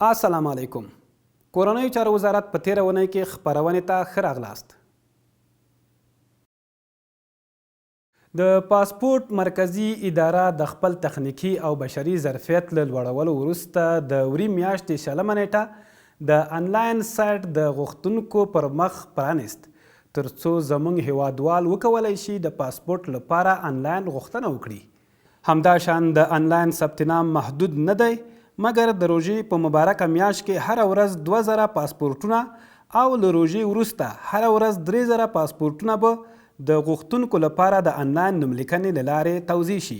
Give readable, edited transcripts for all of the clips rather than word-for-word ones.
السلام علیکم. کورنیو چارو وزارت په تیره اونۍ کې خپرونې ته ښه راغلاست. د پاسپورت مرکزی اداره د خپل تخنیکي او بشري ظرفیت له لوړولو وروسته د وری میاشتې شلمه نیټه د انلاین سایټ د غوښتونکو پر مخ پرانیست ترڅو زموږ هیوادوال وکولی شي د پاسپورت لپاره انلاین غوښتنه وکړي. همداشان د انلاین ثبت نام محدود نه دی، مګر د روژې په مبارکه میاشت کې هره ورځ 2000 پاسپورټونه او له روژې وروسته هره ورځ 3000 پاسپورټونه به د غوښتونکو لپاره د انلاین نوملیکنې له لارې توزیع شي.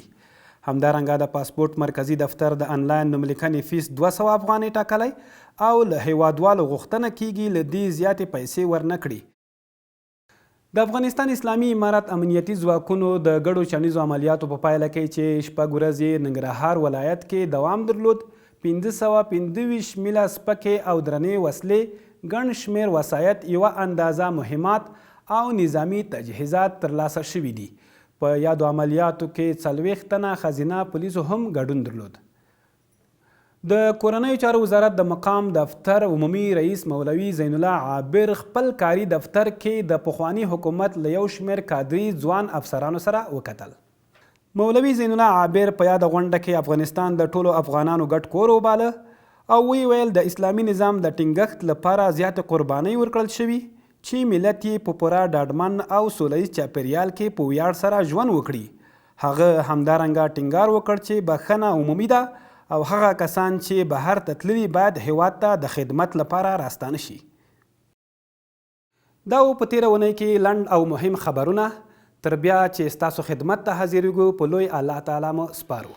همدارنګه د پاسپورت مرکزی دفتر د انلاین نوملیکنې فیس 200 افغانۍ ټاکلی او له هیوادوالو غوښتنه کیږي له دې زیاتې پیسې ورنه کړي. د افغانستان اسلامي امارت امنیتي ځواکونو د ګډو چڼیزو عملیاتو په پایله کې چې 6 ورځې ننګرهار ولایت کې دوام درلود، 525 میله سپکې او درنې وسلې، ګڼ شمېر وسایط، یوه اندازه مهمات او نظامی تجهیزات ترلاسه شوي دي. په یادو عملیاتو کې 40 تنه ښځینه پولیسو هم ګډون درلود. د کورنیو چارو وزارت د مقام دفتر عمومي رئیس مولوي زین الله عابر خپل کاري دفتر کې د پخواني حکومت له یو شمېر کادري ځوان افسرانو سره وکتل. مولوي زین الله عابر په یاده غونډه کې افغانستان د ټولو افغانانو ګډ کور وباله او وی ویل د اسلامي نظام د ټینګښت لپاره زیاتې قربانۍ ورکړل شوي چې ملت یې په پوره ډاډمن او سولیز چاپیریال کې په ویاړ سره ژوند وکړي. هغه همدارنګه ټینګار وکړ چې بخښنه عمومي ده او هغه کسان چې بهر ته تللي باید هیواد ته د خدمت لپاره راستانه شي. دا په تیره اونۍ کې لنډ او مهم خبرونه، تر بیا چې ستاسو خدمت ته حاضرېږو په لوی الله تعالی مو سپارو.